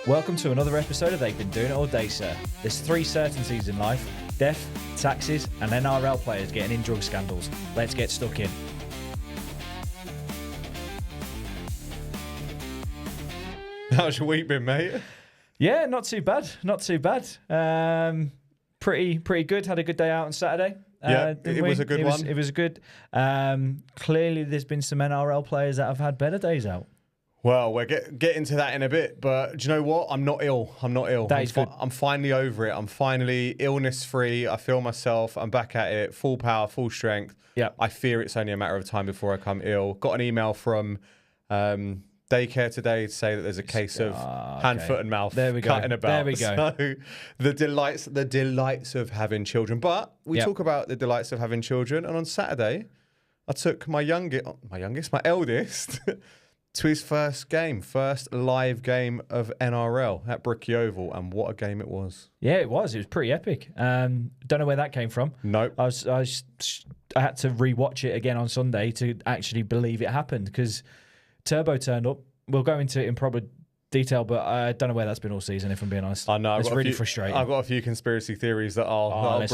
Welcome to another episode of They've Been Doing It All Day, Sir. There's three certainties in life: death, taxes, and NRL players getting in drug scandals. Let's get stuck in. How's your week been, mate? Yeah, not too bad. Not too bad. Pretty good. Had a good day out on Saturday. It was a good one. It was good. Clearly, there's been some NRL players that have had better days out. Well, we're getting to that in a bit, but do you know what? I'm not ill. That is good. I'm finally over it. I'm finally illness-free. I feel myself. I'm back at it. Full power, full strength. Yeah. I fear it's only a matter of time before I come ill. Got an email from daycare today to say that there's a case of hand, foot and mouth cutting about. There we go. So the delights of having children. But we talk about the delights of having children. And on Saturday, I took my eldest, to his first live game of NRL at Brickie Oval, and what a game it was. Yeah, it was. It was pretty epic. Don't know where that came from. Nope. I had to rewatch it again on Sunday to actually believe it happened, because Turbo turned up. We'll go into it in proper detail, but I don't know where that's been all season, if I'm being honest. I know. It's really frustrating. I've got a few conspiracy theories that I'll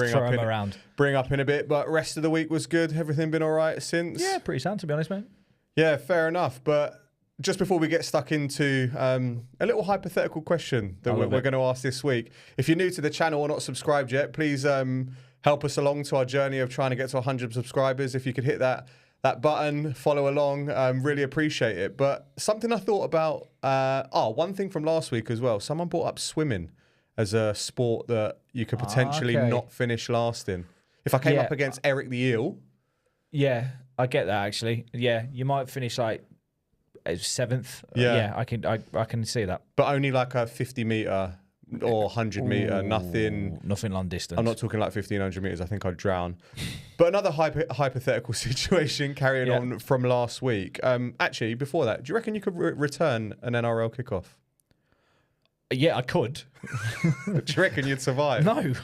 bring up in a bit, but rest of the week was good. Everything been all right since? Yeah, pretty sound, to be honest, mate. Yeah, fair enough. But just before we get stuck into a little hypothetical question that we're going to ask this week. If you're new to the channel or not subscribed yet, please help us along to our journey of trying to get to 100 subscribers. If you could hit that button, follow along, really appreciate it. But something I thought about, one thing from last week as well. Someone brought up swimming as a sport that you could potentially not finish last in. If I came up against Eric the Eel. Yeah, I get that, actually. Yeah, you might finish like 7th. Yeah, I can see that. But only like a 50 metre or 100 metre, nothing long distance. I'm not talking like 1,500 metres. I think I'd drown. But another hypothetical situation carrying on from last week. Actually, before that, do you reckon you could return an NRL kickoff? Yeah, I could. Do you reckon you'd survive? No.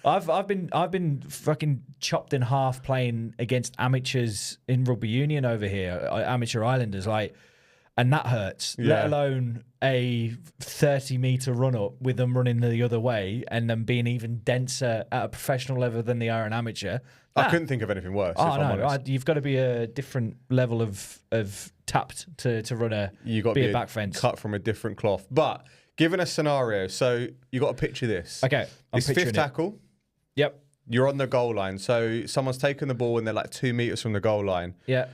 I've been fucking chopped in half playing against amateurs in rugby union over here, amateur islanders, and that hurts. Yeah. Let alone a 30-metre run-up with them running the other way and them being even denser at a professional level than they are an amateur. I couldn't think of anything worse. You've got to be a different level of tapped to run a back fence. Cut from a different cloth. But given a scenario, so you got to picture this. Okay, this fifth tackle. Yep. You're on the goal line, so someone's taken the ball and they're like 2 metres from the goal line. Yeah.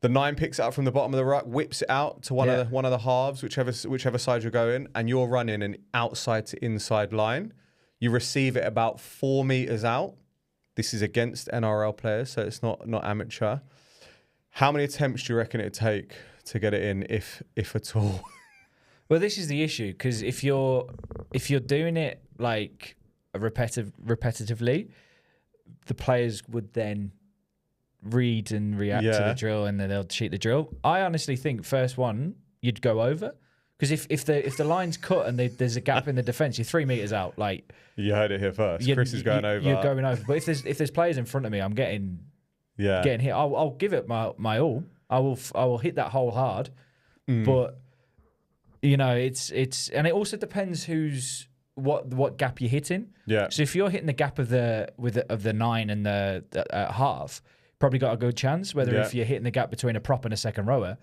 The 9 picks it up from the bottom of the ruck, whips it out to one of the halves, whichever side you're going, and you're running an outside to inside line. You receive it about 4 metres out. This is against NRL players, so it's not amateur. How many attempts do you reckon it'd take to get it in, if at all? Well, this is the issue, because if you're doing it like repetitively, the players would then read and react to the drill, and then they'll cheat the drill. I honestly think first one you'd go over, because if the line's cut and there's a gap in the defence, you're 3 metres out. Like, you heard it here first. Chris is going over. You're going over. But if there's players in front of me, I'm getting hit. I'll give it my all. I will hit that hole hard, but it's and it also depends what gap you're hitting. Yeah. So if you're hitting the gap of the 9 and the half, probably got a good chance. Whether if you're hitting the gap between a prop and a second rower,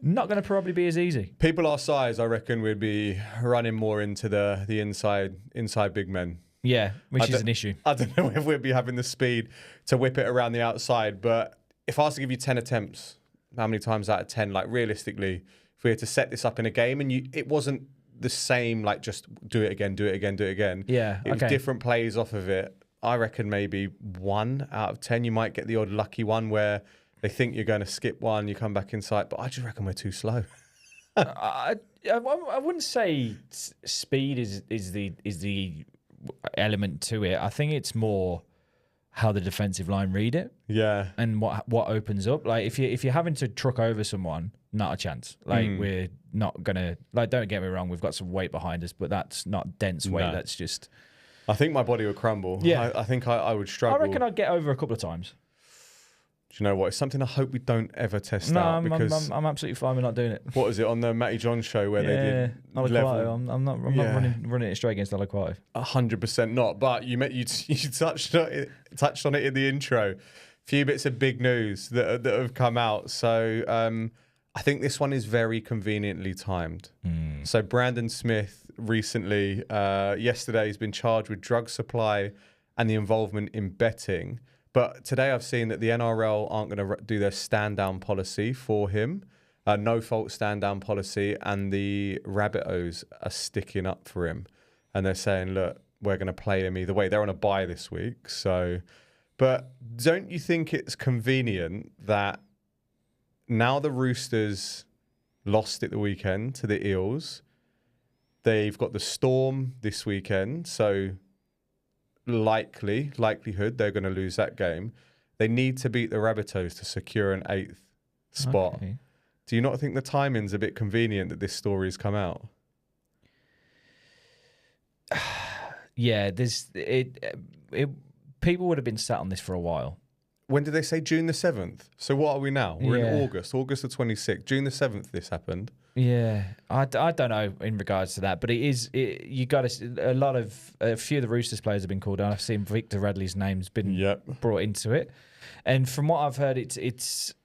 not going to probably be as easy. People our size, I reckon, would be running more into the inside big men. Yeah, which is an issue. I don't know if we'd be having the speed to whip it around the outside, but if I was to give you 10 attempts, how many times out of 10, like realistically, if we had to set this up in a game and it wasn't the same, like just do it again. Yeah, it was different plays off of it. I reckon maybe 1 out of 10. You might get the odd lucky one where they think you're going to skip one, you come back inside, but I just reckon we're too slow. I wouldn't say speed is the element to it. I think it's more how the defensive line read it. Yeah. And what opens up. Like if you're having to truck over someone, not a chance. Like we're not gonna, like, don't get me wrong, we've got some weight behind us, but that's not dense weight. No. That's just, I think my body would crumble. Yeah. I think I would struggle. I reckon I'd get over a couple of times. Do you know what? It's something I hope we don't ever test No, out. I'm absolutely fine with not doing it. What was it on the Matty John show where they did level? I'm not running it straight against Alaquato. 100% not. But you touched on it in the intro. A few bits of big news that have come out. So I think this one is very conveniently timed. So Brandon Smith recently, yesterday, has been charged with drug supply and the involvement in betting. But today I've seen that the NRL aren't going to do their stand-down policy for him, no-fault stand-down policy, and the Rabbitohs are sticking up for him. And they're saying, look, we're going to play him either way. They're on a bye this week. So, but don't you think it's convenient that now the Roosters lost it the weekend to the Eels, they've got the Storm this weekend, so likelihood they're going to lose that game. They need to beat the Rabbitohs to secure an 8th spot. Okay. Do you not think the timing's a bit convenient that this story's come out? Yeah, people would have been sat on this for a while. When did they say? June the 7th. So what are we now? We're in August the 26th. June the 7th this happened. Yeah, I don't know in regards to that, but you got a few of the Roosters players have been called on. I've seen Victor Radley's name's been brought into it, and from what I've heard,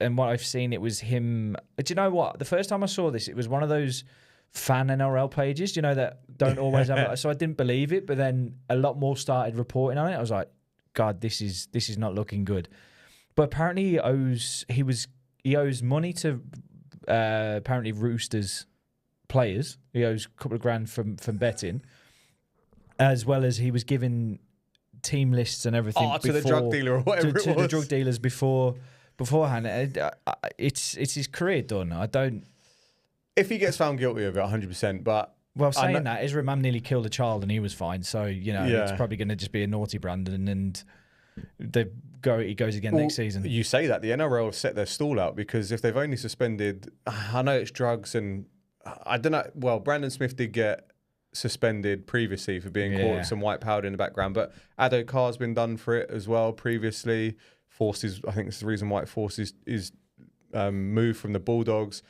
and what I've seen, it was him. Do you know what? The first time I saw this, it was one of those fan NRL pages, you know, that don't always have it. So I didn't believe it, but then a lot more started reporting on it. I was like, God, this is not looking good. But apparently he owes money to apparently Roosters players. He owes a couple of grand from betting, as well as he was giving team lists and everything to the drug dealer or whatever to the drug dealers beforehand. It's his career done. I don't. If he gets found guilty of it, 100%. But saying that, Israel Mam nearly killed a child and he was fine. So it's probably going to just be a naughty Brandon and he goes again next season. You say that the NRL have set their stall out because if they've only suspended, I know it's drugs and I don't know. Well, Brandon Smith did get suspended previously for being caught with some white powder in the background, but Ado Carr's been done for it as well previously. I think it's the reason why Force is moved from the Bulldogs.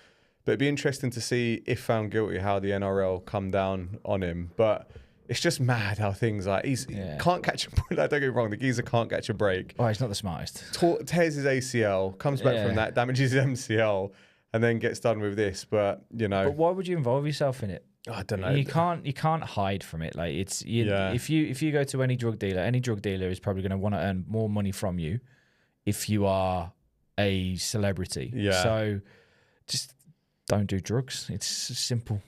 But it'd be interesting to see, if found guilty, how the NRL come down on him. But it's just mad how things like he can't catch a break. Like, don't get me wrong, the geezer can't catch a break. Oh, he's not the smartest. Tears his ACL, comes back from that, damages his MCL, and then gets done with this. But But why would you involve yourself in it? I don't know. You can't hide from it. Like if you go to any drug dealer is probably going to want to earn more money from you if you are a celebrity. Yeah. So just don't do drugs. It's simple.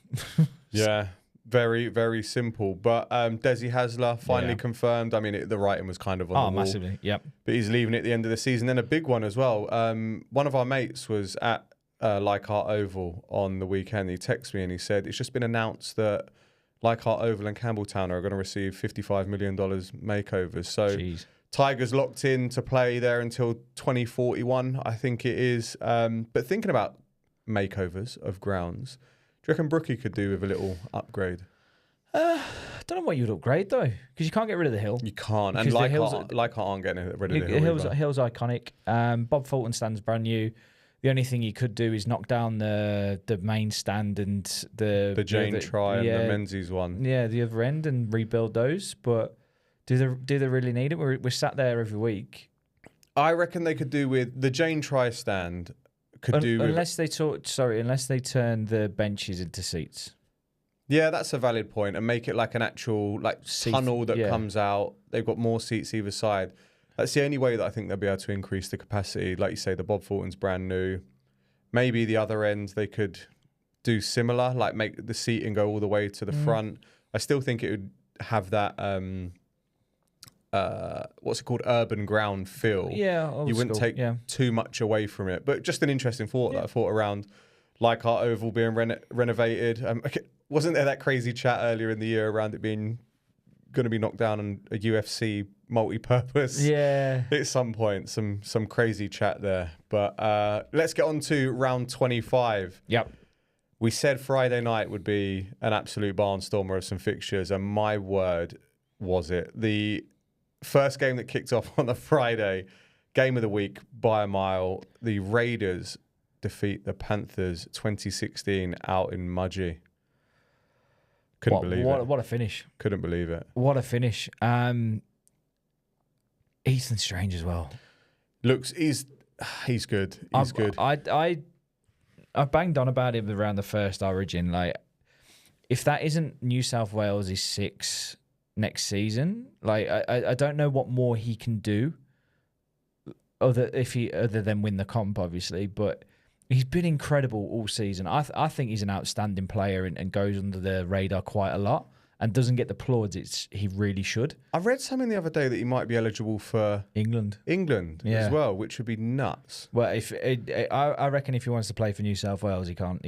Yeah. Very, very simple. But Desi Hasler finally confirmed. I mean, the writing was kind of on the wall. Massively, yep. But he's leaving at the end of the season. Then a big one as well. One of our mates was at Leichhardt Oval on the weekend. He texted me and he said, it's just been announced that Leichhardt Oval and Campbelltown are going to receive $55 million makeovers. So Tigers locked in to play there until 2041, I think it is. But thinking about makeovers of grounds, do you reckon Brookie could do with a little upgrade? I don't know what you'd upgrade though, because you can't get rid of the hill. You can't, and Leichhardt aren't getting rid of the hill. Hill's iconic. Bob Fulton stand's brand new. The only thing you could do is knock down the main stand and the Jane Try and the Menzies one. Yeah, the other end, and rebuild those. But do they really need it? We're sat there every week. I reckon they could do with the Jane Try stand. Unless they turn the benches into seats. Yeah, that's a valid point, and make it like an actual tunnel that comes out. They've got more seats either side. That's the only way that I think they'll be able to increase the capacity. Like you say, the Bob Fulton's brand new. Maybe the other end they could do similar, like make the seating go all the way to the front. I still think it would have that what's it called, urban ground feel. Yeah, you wouldn't take too much away from it. But just an interesting thought that I thought around Leichhardt Oval being renovated. Wasn't there that crazy chat earlier in the year around it being going to be knocked down on a UFC multi-purpose? Yeah, at some point, some crazy chat there. But let's get on to round 25. Yep. We said Friday night would be an absolute barnstormer of some fixtures, and my word, was it. The first game that kicked off on the Friday, game of the week by a mile. The Raiders defeat the Panthers 2016 out in Mudgee. Couldn't believe it. What a finish. Couldn't believe it. What a finish. Ethan Strange as well. He's good. He's good. I banged on about him around the first Origin. Like, if that isn't New South Wales' 6 next season, like I don't know what more he can do other than win the comp, obviously. But he's been incredible all season. I think he's an outstanding player and goes under the radar quite a lot and doesn't get the plaudits he really should. I read something the other day that he might be eligible for England as well, which would be nuts. Well, I reckon if he wants to play for New South Wales, he can't.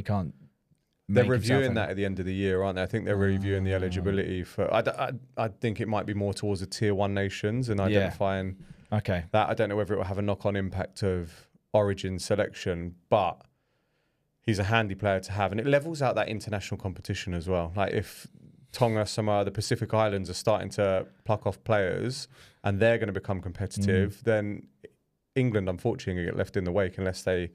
They're reviewing that at the end of the year, aren't they? I think they're reviewing the eligibility for. I think it might be more towards the Tier 1 nations and identifying that. I don't know whether it will have a knock-on impact of Origin selection, but he's a handy player to have, and it levels out that international competition as well. Like if Tonga, Samoa, the Pacific Islands are starting to pluck off players and they're going to become competitive, then England, unfortunately, get left in the wake unless they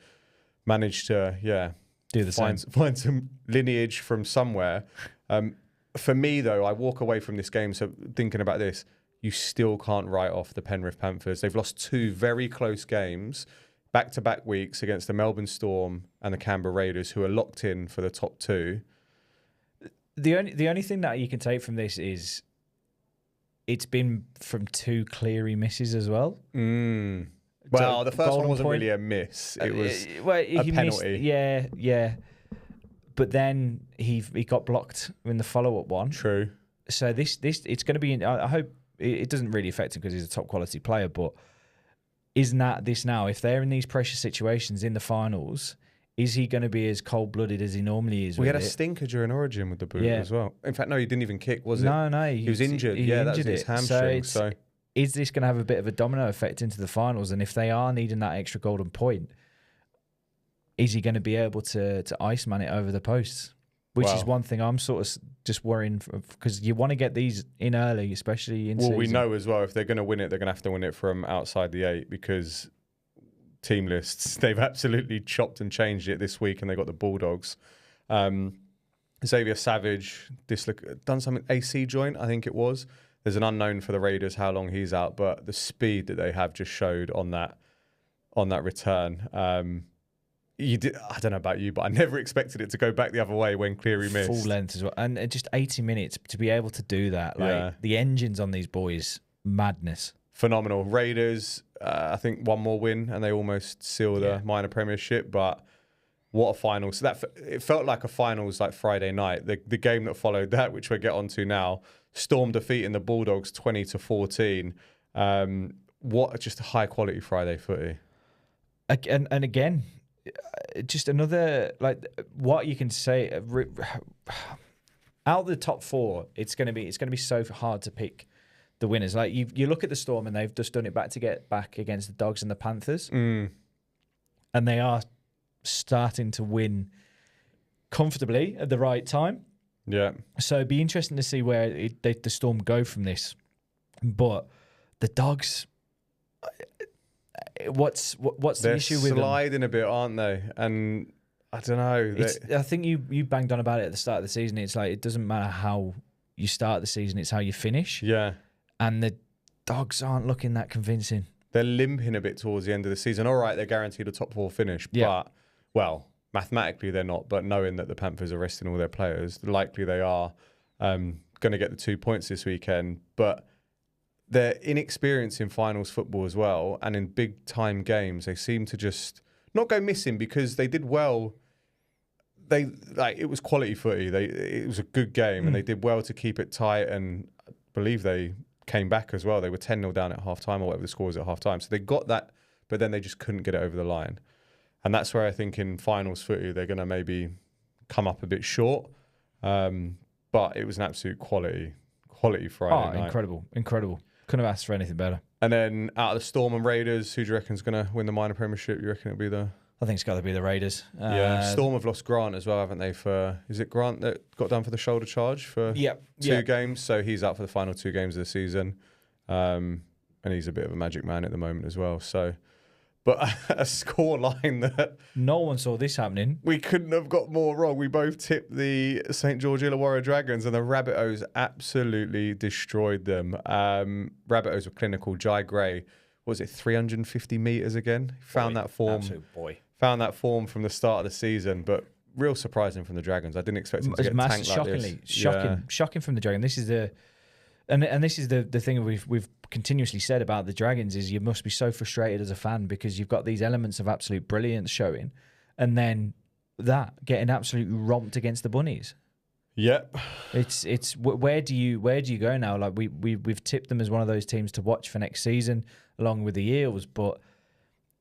manage to, do the find some lineage from somewhere. For me, though, I walk away from this game thinking about this. You still can't write off the Penrith Panthers. They've lost 2 very close games, back-to-back weeks against the Melbourne Storm and the Canberra Raiders, who are locked in for the top 2. The only thing that you can take from this is it's been from 2 Cleary misses as well. Well, the first one wasn't really a miss. It was a penalty. Yeah. But then he got blocked in the follow-up one. True. So this it's going to be. I hope it doesn't really affect him because he's a top quality player. But isn't that this now? If they're in these pressure situations in the finals, is he going to be as cold-blooded as he normally is? We had a stinker during Origin with the boot as well. In fact, no, he didn't even kick, was it? No. He was injured. That was his hamstring. So is this going to have a bit of a domino effect into the finals? And if they are needing that extra golden point, is he going to be able to Iceman it over the posts? Which is one thing I'm sort of just worrying, because you want to get these in early, especially in season. Well, we know as well, if they're going to win it, they're going to have to win it from outside the 8, because team lists, they've absolutely chopped and changed it this week, and they got the Bulldogs. Xavier Savage done something AC joint, I think it was. There's an unknown for the Raiders how long he's out, but the speed that they have just showed on that return. I don't know about you, but I never expected it to go back the other way when Cleary missed. Full length as well. And just 80 minutes to be able to do that. Like the engines on these boys, madness. Phenomenal. Raiders, I think one more win and they almost seal the minor premiership, but what a final. So it felt like a finals like Friday night. The game that followed that, which we'll get onto now, Storm defeating the Bulldogs 20-14. What just a high quality Friday footy. And again, just another, like, what you can say out of the top 4, it's going to be so hard to pick the winners. Like you look at the Storm and they've just done it back to get back against the Dogs and the Panthers, and they are starting to win comfortably at the right time. Yeah. So it'd be interesting to see where the Storm go from this. But the Dogs, what's the issue with them? They're sliding a bit, aren't they? And I don't know. I think you banged on about it at the start of the season. It's like, it doesn't matter how you start the season, it's how you finish. Yeah. And the Dogs aren't looking that convincing. They're limping a bit towards the end of the season. All right, they're guaranteed a top 4 finish, but, well, mathematically they're not, but knowing that the Panthers are resting all their players, likely they are going to get the 2 points this weekend. But their inexperience in finals football as well, and in big time games, they seem to just not go missing, because they did well. It was quality footy. It was a good game, and they did well to keep it tight. And I believe they came back as well. They were 10-0 down at half time, or whatever the score was at half time. So they got that, but then they just couldn't get it over the line. And that's where I think in finals footy, they're going to maybe come up a bit short. But it was an absolute quality Friday night. Incredible. Couldn't have asked for anything better. And then out of the Storm and Raiders, who do you reckon is going to win the minor premiership? You reckon it'll be the... I think it's got to be the Raiders. Storm have lost Grant as well, haven't they? Is it Grant that got done for the shoulder charge for 2 games? So he's out for the final 2 games of the season. And and he's a bit of a magic man at the moment as well. So, but a score line that no one saw this happening. We couldn't have got more wrong. We both tipped the St. George Illawarra Dragons, and the Rabbitohs absolutely destroyed them. Rabbitohs were clinical. Jai Gray, what was it, 350 metres again? Found that form. Absolute boy. Found that form from the start of the season, but real surprising from the Dragons. I didn't expect him to get tanked like this. Shocking from the Dragons. This is the thing we've continuously said about the Dragons is you must be so frustrated as a fan because you've got these elements of absolute brilliance showing, and then that getting absolutely romped against the Bunnies. Yep. It's where do you go now? Like we've tipped them as one of those teams to watch for next season, along with the Eels, but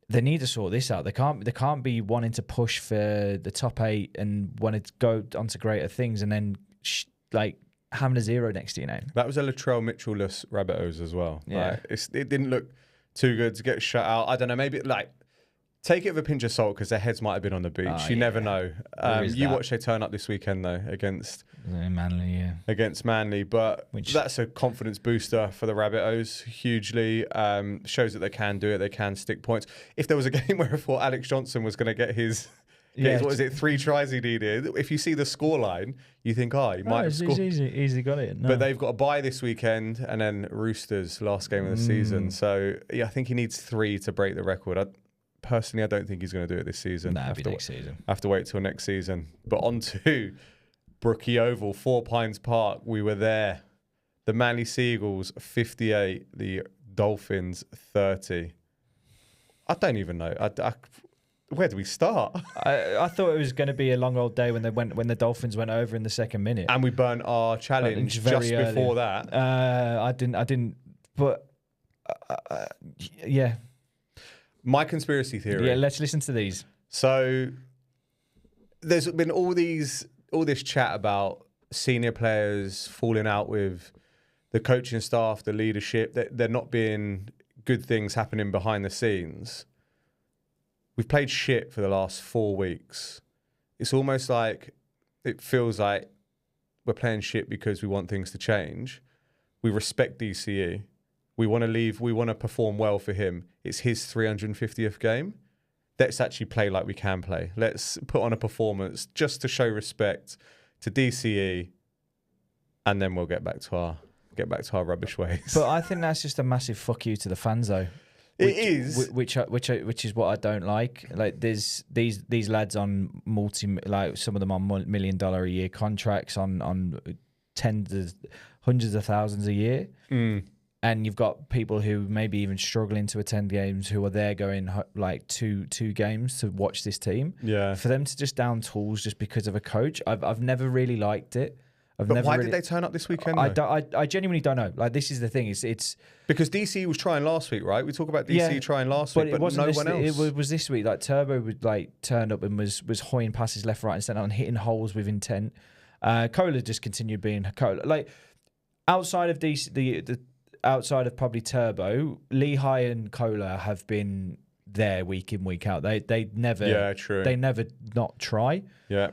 they need to sort this out. They can't be wanting to push for the top 8 and want to go on to greater things and then having a 0 next to your name. That was a Latrell Mitchell-less Rabbitohs as well. Yeah. Like, it didn't look too good to get shut out. I don't know, maybe take it with a pinch of salt because their heads might have been on the beach. You never know. You watch they turn up this weekend though against Manly, yeah. Against Manly, but that's a confidence booster for the Rabbitohs hugely. Shows that they can do it. They can stick points. If there was a game where I thought Alex Johnson was going to get his what is it, 3 tries he needed? If you see the scoreline, you think, he might have scored. He's easily got it. No. But they've got a bye this weekend and then Roosters, last game of the season. So, yeah, I think he needs 3 to break the record. Personally, I don't think he's going to do it this season. It'll be next season. I have to wait till next season. But on to Brookie Oval, 4 Pines Park. We were there. The Manly Seagulls, 58. The Dolphins, 30. I don't even know. Where do we start? I thought it was going to be a long old day when the Dolphins went over in the second minute, and we burnt our challenge just before that. I didn't. But yeah. My conspiracy theory. Yeah, let's listen to these. So there's been all this chat about senior players falling out with the coaching staff, the leadership. There not being good things happening behind the scenes. We've played shit for the last 4 weeks. It's almost like it feels like we're playing shit because we want things to change. We respect DCE. We want to leave. We want to perform well for him. It's his 350th game. Let's actually play like we can play. Let's put on a performance just to show respect to DCE, and then we'll get back to our rubbish ways. But I think that's just a massive fuck you to the fans, though. It is, which is what I don't like. Like there's these lads on some of them on $1 million a year contracts on hundreds of thousands a year. And you've got people who maybe even struggling to attend games who are there going like two games to watch this team. Yeah. For them to just down tools just because of a coach, I've never really liked it. But why did they turn up this weekend? I genuinely don't know. Like this is the thing. It's because DC was trying last week, right? We talk about DC trying last week, but no one else. It was this week. Like Turbo would turned up and was hoying passes left, right, and centre and hitting holes with intent. Kohler just continued being Kohler. Like outside of DC, outside of probably Turbo, Lehigh and Kohler have been there week in, week out. They never They never not try. Yeah.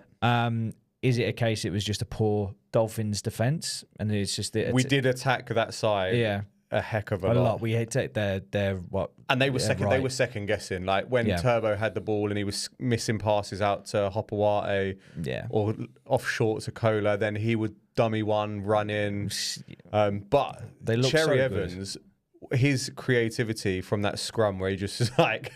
Is it a case it was just a poor Dolphins defence and it's just we did attack that side a heck of a lot. We hit their what, and they were second. Right. They were second guessing. Like when Turbo had the ball and he was missing passes out to Hopawate, or off short to Kohler, then he would dummy one, run in. But they look Cherry so Evans, his creativity from that scrum where he just is like,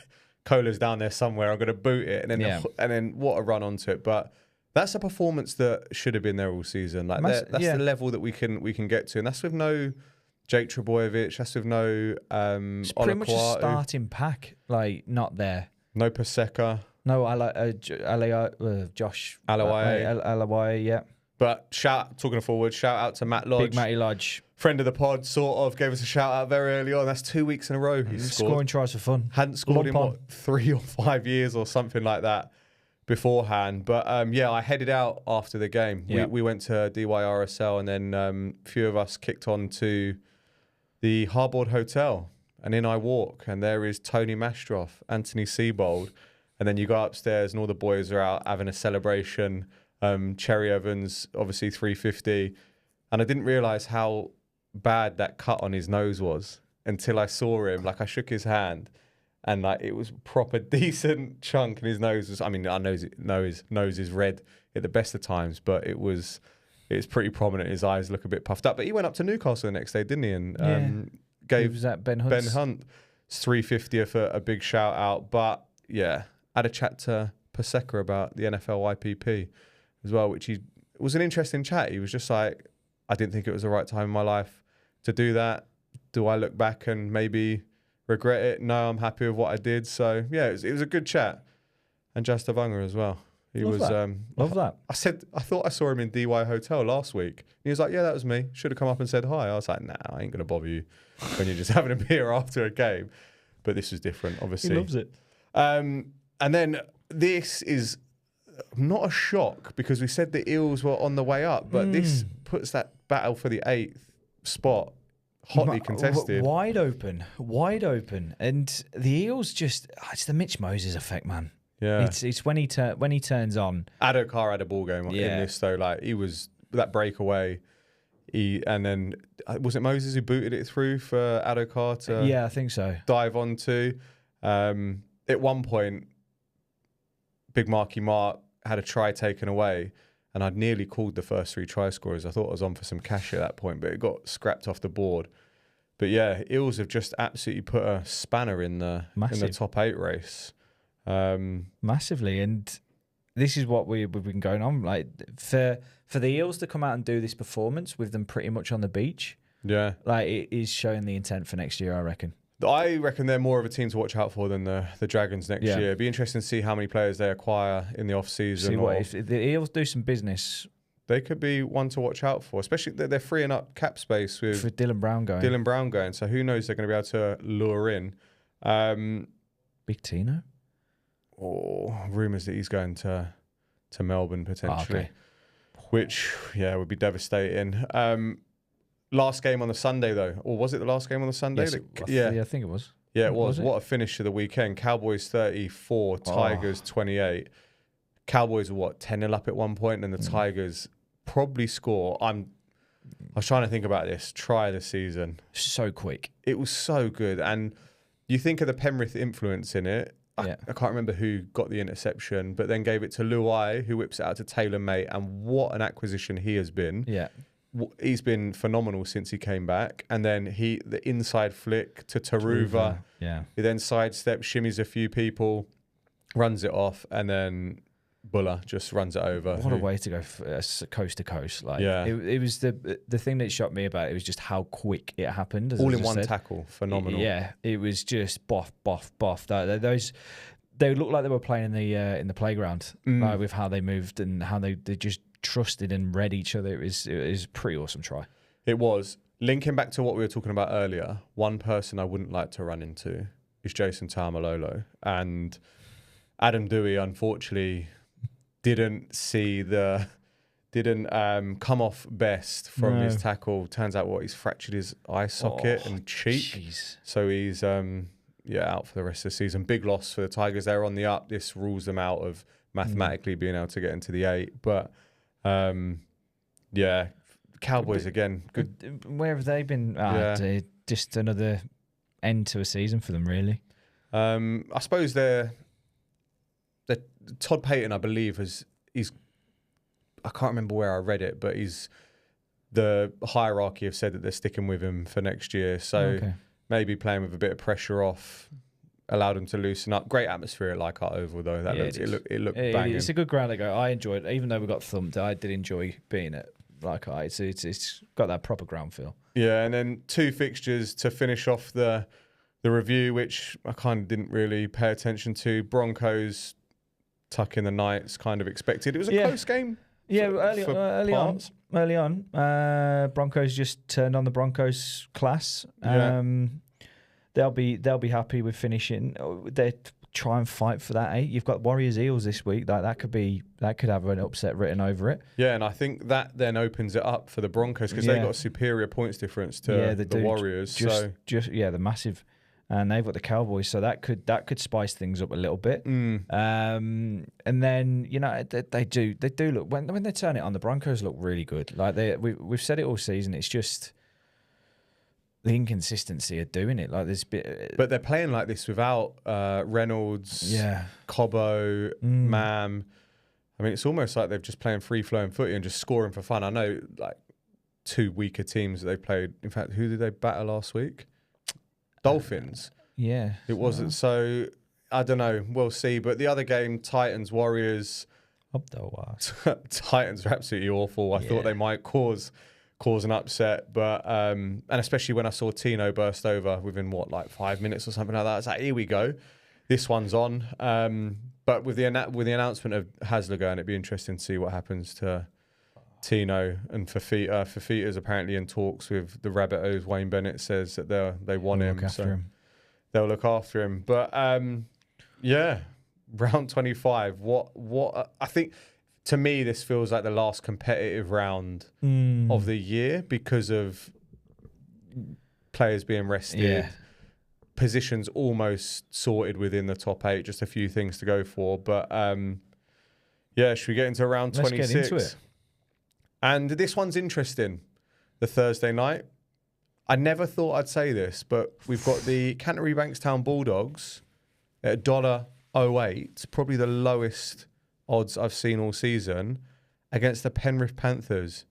Kohler's down there somewhere, I'm going to boot it, and then what a run onto it. But that's a performance that should have been there all season. Like that's the level that we can get to, and that's with no Jake Trebojevic. That's with no it's pretty much a starting pack. Like not there. No Paseka. No, Josh Alawai. Yeah. But talking forward, shout out to Matt Lodge. Big Matty Lodge. Friend of the pod, sort of, gave us a shout out very early on. That's 2 weeks in a row he's scoring tries for fun. Hadn't scored in 3 or 5 years or something like that beforehand. But I headed out after the game. Yep. We went to DYRSL and then a few of us kicked on to the Harbord Hotel. And in I walk and there is Tony Mastroff, Anthony Seibold. And then you go upstairs and all the boys are out having a celebration. Cherry Evans, obviously 350. And I didn't realise how bad that cut on his nose was. until I saw him. Like I shook his hand, and like it was proper decent chunk, and his nose was. I mean, I know his nose is red at the best of times, but it's pretty prominent. His eyes look a bit puffed up. But he went up to Newcastle the next day, didn't he? And gave that Ben Hunt's 350th a big shout out. But yeah, I had a chat to Paseka about the NFL IPP as well, which was an interesting chat. He was just like, I didn't think it was the right time in my life to do that. Do I look back and maybe regret it? No, I'm happy with what I did. So yeah, it was a good chat. And Jastavanga as well. He Love was that. Love that. I thought I saw him in DY Hotel last week. He was like, yeah, that was me. Should have come up and said hi. I was like, nah, I ain't gonna bother you when you're just having a beer after a game. But this was different, obviously. He loves it. And then this is not a shock because we said the Eels were on the way up, but this puts that battle for the 8th spot hotly contested. Wide open. And the Eels it's the Mitch Moses effect, man. Yeah. It's when he turns on. Adokar had a ball game in this though. Like he was that breakaway. And then was it Moses who booted it through for Adokar to I think so. dive onto. At one point, Big Marky Mark had a try taken away, and I'd nearly called the first 3 try scorers. I thought I was on for some cash at that point, but it got scrapped off the board. But yeah, Eels have just absolutely put a spanner in the top 8 race. Massively, and this is what we've been going on. Like for the Eels to come out and do this performance with them pretty much on the beach, yeah, like it is showing the intent for next year. I reckon they're more of a team to watch out for than the Dragons next year. It'd be interesting to see how many players they acquire in the off season. If the Eels do some business, they could be one to watch out for. Especially they're freeing up cap space with for Dylan Brown going. So who knows? They're going to be able to lure in Big Tino. Or rumours that he's going to Melbourne potentially, which would be devastating. Last game on the Sunday though, or was it the last game on the Sunday? Yes, I think it was. Yeah, it was. What a finish to the weekend! Cowboys 34, Tigers 28. Cowboys were 10-0 up at one point, and the Tigers probably score. I was trying to think about this. Try the season. So quick. It was so good, and you think of the Penrith influence in it. I can't remember who got the interception, but then gave it to Luai, who whips it out to Taylor Mate, and what an acquisition he has been. Yeah. He's been phenomenal since he came back. And then the inside flick to Taruva. Yeah. He then sidesteps, shimmies a few people, runs it off, and then Buller just runs it over. What a way to go coast to coast. Like, it was the thing that shocked me about it was just how quick it happened. All in one tackle. Phenomenal. Yeah. It was just boff. They looked like they were playing in the playground, like with how they moved and how they just trusted and read each other. It was a pretty awesome try. It was. Linking back to what we were talking about earlier, one person I wouldn't like to run into is Jason Taumalolo. And Adam Dewey, unfortunately, didn't come off best from his tackle. Turns out he's fractured his eye socket and cheek. Geez. So he's out for the rest of the season. Big loss for the Tigers. They're on the up. This rules them out of mathematically being able to get into the 8. But Cowboys again. Good. Where have they been? Just another end to a season for them, really. I suppose they're Todd Payton, I believe, I can't remember where I read it, but the hierarchy have said that they're sticking with him for next year. So maybe playing with a bit of pressure off allowed them to loosen up. Great atmosphere at Leichhardt Oval, though. It looked banging. It's a good ground to go. I enjoyed it. Even though we got thumped, I did enjoy being at Leichhardt. It's got that proper ground feel. Yeah, and then 2 fixtures to finish off the review, which I kind of didn't really pay attention to. Broncos tuck in the Knights, kind of expected. It was a close game. Yeah, early on. Broncos just turned on the Broncos class. They'll be happy with finishing. They try and fight for that 8. You've got Warriors Eels this week. That could have an upset written over it. Yeah, and I think that then opens it up for the Broncos because they've got a superior points difference to the Warriors. The massive. And they've got the Cowboys, so that could spice things up a little bit. And then they do look when they turn it on. The Broncos look really good. Like we've said it all season. It's just the inconsistency of doing it. Like this bit, but they're playing like this without Reynolds, Cobbo, Mam. I mean, it's almost like they're just playing free-flowing footy and just scoring for fun. I know, like, 2 weaker teams that they played. In fact, who did they batter last week? Dolphins. It wasn't. So, I don't know. We'll see. But the other game, Titans, Warriors. Titans are absolutely awful. I thought they might cause an upset. But, and especially when I saw Tino burst over within, 5 minutes or something like that. I was like, here we go. This one's on. But with the announcement of Hasler going, it'd be interesting to see what happens to Tino and Fafita. Fafita's apparently in talks with the Rabbitohs. Wayne Bennett says that they want him, so they'll look after him. But round 25. What I think, to me, this feels like the last competitive round of the year because of players being rested. Yeah. Positions almost sorted within the top 8, just a few things to go for. But should we get into round 26? Let's get into it. And this one's interesting. The Thursday night. I never thought I'd say this, but we've got the Canterbury Bankstown Bulldogs at $1.08, probably the lowest odds I've seen all season, against the Penrith Panthers,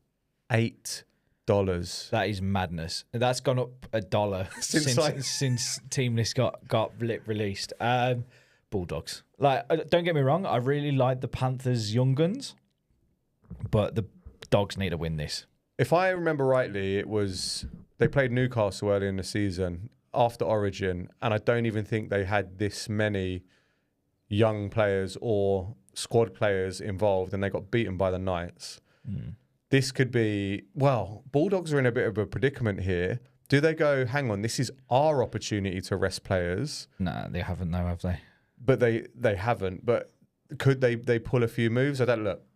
$8. That is madness. That's gone up $1 since Team List got released. Bulldogs. Like, don't get me wrong, I really like the Panthers' young guns, but the Dogs need to win this. If I remember rightly, they played Newcastle early in the season after Origin, and I don't even think they had this many young players or squad players involved, and they got beaten by the Knights. This could be, Bulldogs are in a bit of a predicament here. Do they go, hang on, this is our opportunity to rest players? Nah, they haven't, though, have they? But they haven't. But could they pull a few moves?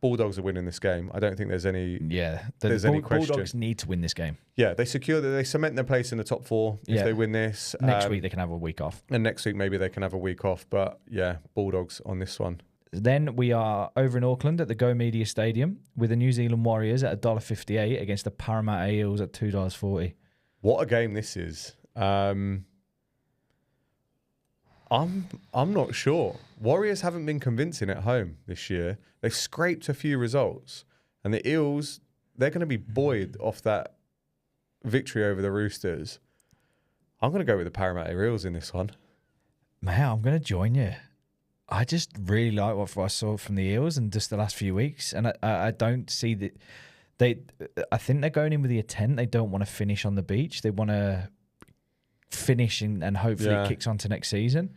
Bulldogs are winning this game. I don't think there's any any question. Bulldogs need to win this game. Yeah, they cement their place in the top 4 if they win this. Next week they can have a week off. And next week maybe they can have a week off. But yeah, Bulldogs on this one. Then we are over in Auckland at the Go Media Stadium with the New Zealand Warriors at $1.58 against the Parramatta Eels at $2.40. What a game this is. I'm not sure. Warriors haven't been convincing at home this year. They've scraped a few results. And the Eels, they're going to be buoyed off that victory over the Roosters. I'm going to go with the Parramatta Eels in this one. Man, I'm going to join you. I just really like what I saw from the Eels in just the last few weeks. And I don't see that I think they're going in with the intent. They don't want to finish on the beach. They want to finish and hopefully it kicks on to next season.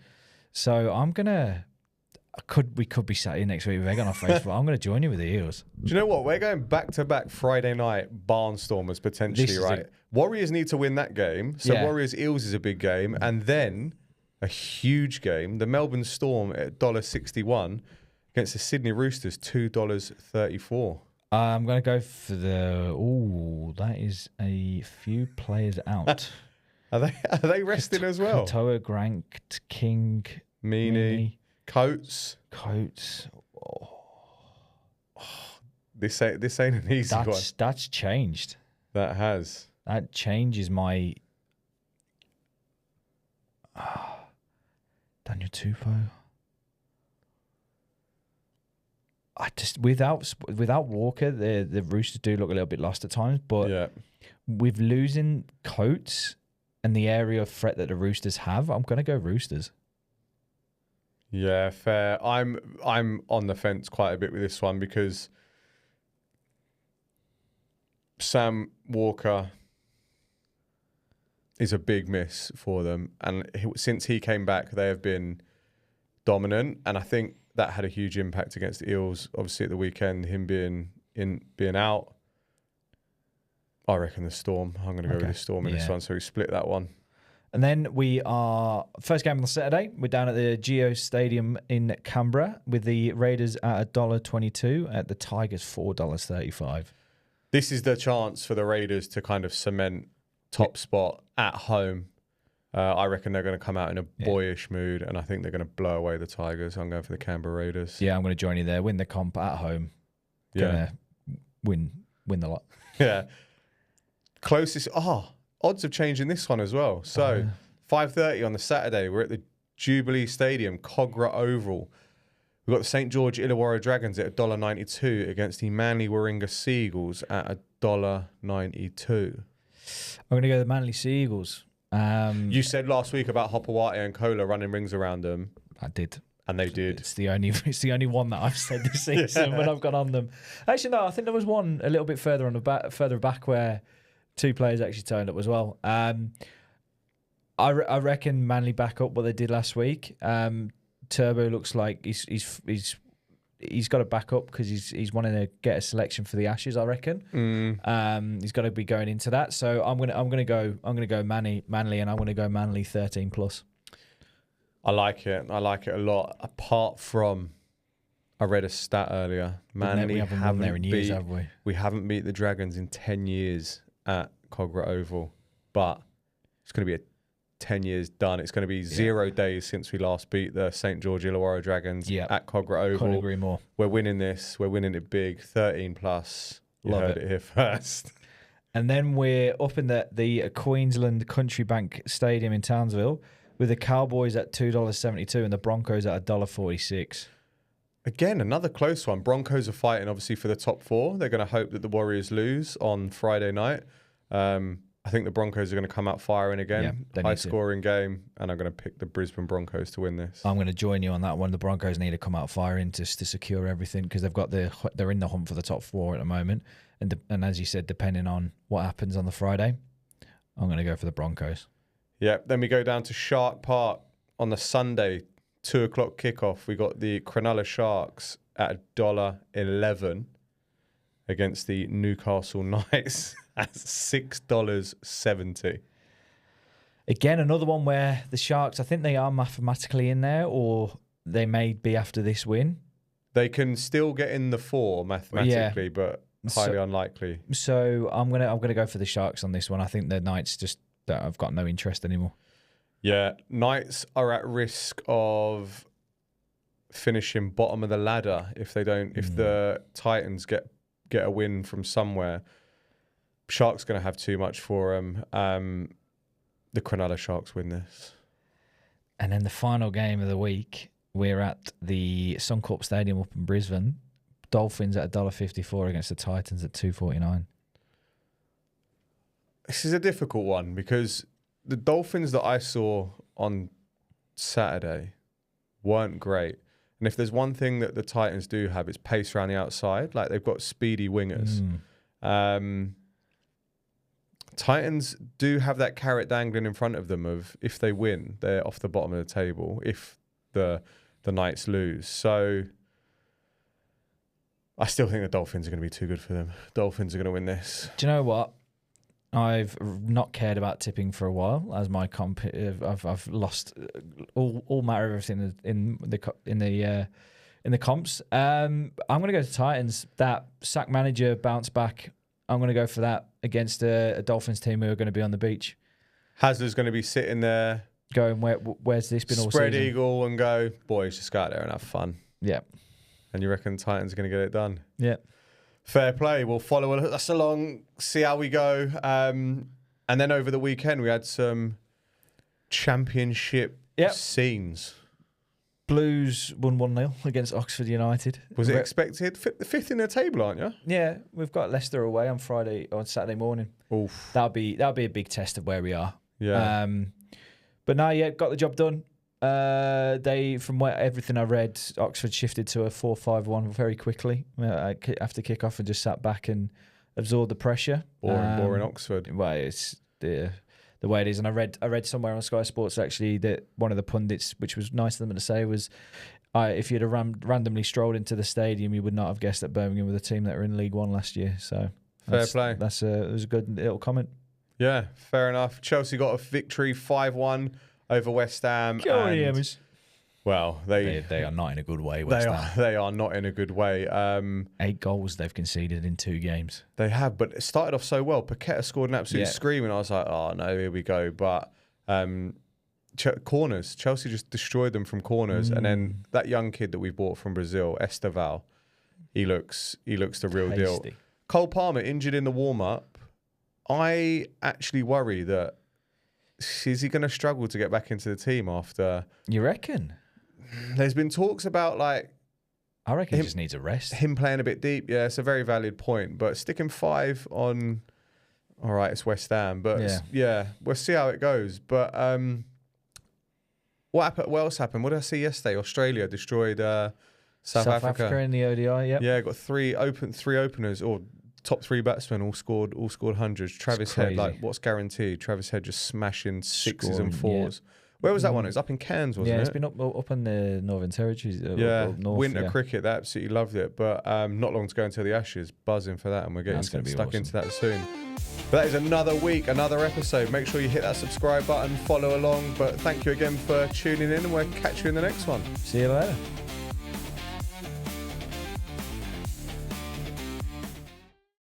So we could be sat here next week with egg on our face, but I'm going to join you with the Eels. Do you know what? We're going back-to-back Friday night barnstormers potentially, right? Warriors need to win that game. So Warriors-Eels is a big game. And then a huge game, the Melbourne Storm at $1.61 against the Sydney Roosters, $2.34. I'm going to go for that is a few players out. Are they resting as well? Katoa, Grant, King, Meaney, Coates. Oh. This ain't an easy one. That's changed. That has. That changes my... Daniel Tupou. I just without Walker, the Roosters do look a little bit lost at times. But with losing Coates and the area of threat that the Roosters have, I'm going to go Roosters. Yeah, fair. I'm on the fence quite a bit with this one because Sam Walker is a big miss for them. And since he came back, they have been dominant. And I think that had a huge impact against the Eels, obviously, at the weekend, him being out. I reckon the Storm. I'm going to go with the Storm in this one. So we split that one. And then we are, first game on the Saturday, we're down at the Geo Stadium in Canberra with the Raiders at $1.22, at the Tigers $4.35. This is the chance for the Raiders to kind of cement top spot at home. I reckon they're going to come out in a boyish mood, and I think they're going to blow away the Tigers. I'm going for the Canberra Raiders. Yeah, I'm going to join you there. Win the comp at home. Gonna win the lot. Yeah. Closest. odds have changed in this one as well. So 5:30 on the Saturday, we're at the Jubilee Stadium, Cogra Oval. We've got the St George Illawarra Dragons at $1.92 against the Manly Warringah Seagulls at $1.92. I'm going to go the Manly Seagulls. You said last week about Hopawati and Kola running rings around them. I did. And they did. It's the only one that I've said this season when I've gone on them. Actually, no, I think there was one a little bit further on the further back where two players actually turned up as well. I reckon Manly back up what they did last week. Turbo looks like he's got to back up because he's wanting to get a selection for the Ashes. I reckon he's got to be going into that. So I'm gonna go Manly, and I'm gonna go Manly 13+. I like it. I like it a lot. Apart from, I read a stat earlier. Manly we haven't won there in years, have we? We haven't beat the Dragons in 10 years at Cogra Oval, but it's going to be 10 years done. It's going to be 0 days since we last beat the St George Illawarra Dragons at Cogra Oval. Couldn't agree more. We're winning this. We're winning it big. 13+. You heard it here first. And then we're up in the Queensland Country Bank Stadium in Townsville with the Cowboys at $2.72 and the Broncos at $1.46. Again, another close one. Broncos are fighting, obviously, for the top 4. They're going to hope that the Warriors lose on Friday night. I think the Broncos are going to come out firing again. High-scoring game, and I'm going to pick the Brisbane Broncos to win this. I'm going to join you on that one. The Broncos need to come out firing just to secure everything because they're in the hunt for the top 4 at the moment. And as you said, depending on what happens on the Friday, I'm going to go for the Broncos. Yeah, then we go down to Shark Park on the Sunday, 2 o'clock kickoff. We got the Cronulla Sharks at $1.11 against the Newcastle Knights at $6.70. Again, another one where the Sharks, I think they are mathematically in there, or they may be after this win. They can still get in the 4 mathematically, but highly unlikely. So I'm gonna go for the Sharks on this one. I think the Knights that I've got no interest anymore. Yeah, Knights are at risk of finishing bottom of the ladder if they don't. If the Titans get a win from somewhere, Sharks going to have too much for them. The Cronulla Sharks win this. And then the final game of the week, we're at the Suncorp Stadium up in Brisbane. Dolphins at $1.54 against the Titans at $2.49. This is a difficult one because the Dolphins that I saw on Saturday weren't great. And if there's one thing that the Titans do have, it's pace around the outside. Like, they've got speedy wingers. Titans do have that carrot dangling in front of them of if they win, they're off the bottom of the table if the Knights lose. So I still think the Dolphins are going to be too good for them. Dolphins are going to win this. Do you know what? I've not cared about tipping for a while as my I've lost all matter of everything in the comps. I'm going to go to Titans. That sack manager bounce back. I'm going to go for that against a Dolphins team who are going to be on the beach. Hasler's going to be sitting there going, where's this been all season? Spread eagle and go, boys, just go out there and have fun. Yeah. And you reckon Titans are going to get it done? Yeah. Fair play. We'll follow us along, see how we go. And then over the weekend, we had some championship scenes. Blues won 1-0 against Oxford United. Was it expected? Fifth in the table, aren't you? Yeah, we've got Leicester away on Saturday morning. Oof. That'll be a big test of where we are. Yeah. But no, got the job done. From everything I read, Oxford shifted to a 4-5-1 very quickly after kick-off and just sat back and absorbed the pressure. Boring Oxford. Well, it's the way it is. And I read somewhere on Sky Sports actually that one of the pundits, which was nice of them to say, was if you'd have randomly strolled into the stadium, you would not have guessed that Birmingham were the team that were in League One last year. So fair play. It was a good little comment. Yeah, fair enough. Chelsea got a victory 5-1 over West Ham. Well, they are not in a good way, West Ham. They are not in a good way. 8 goals they've conceded in 2 games. They have, but it started off so well. Paqueta scored an absolute scream, and I was like, oh, no, here we go. But corners. Chelsea just destroyed them from corners. And then that young kid that we bought from Brazil, Esteval, he looks the real deal. Cole Palmer, injured in the warm-up, I actually worry that is he going to struggle to get back into the team after? You reckon? There's been talks about like. I reckon he just needs a rest. Him playing a bit deep, yeah, it's a very valid point. But sticking 5 on, all right, it's West Ham, but yeah, we'll see how it goes. But what happened? What else happened? What did I see yesterday? Australia destroyed South Africa in the ODI. Yep. Yeah, got three openers or top 3 batsmen all scored hundreds. Travis Head, like what's guaranteed? Travis Head just smashing 6s and 4s. Yeah. Where was that one? It was up in Cairns, wasn't it? Yeah, it's been up in the Northern Territories. Up north, winter yeah. cricket, they absolutely loved it. But not long to go until the Ashes. Buzzing for that, and we're getting stuck into that soon. But that is another week, another episode. Make sure you hit that subscribe button, follow along. But thank you again for tuning in, and we'll catch you in the next one. See you later.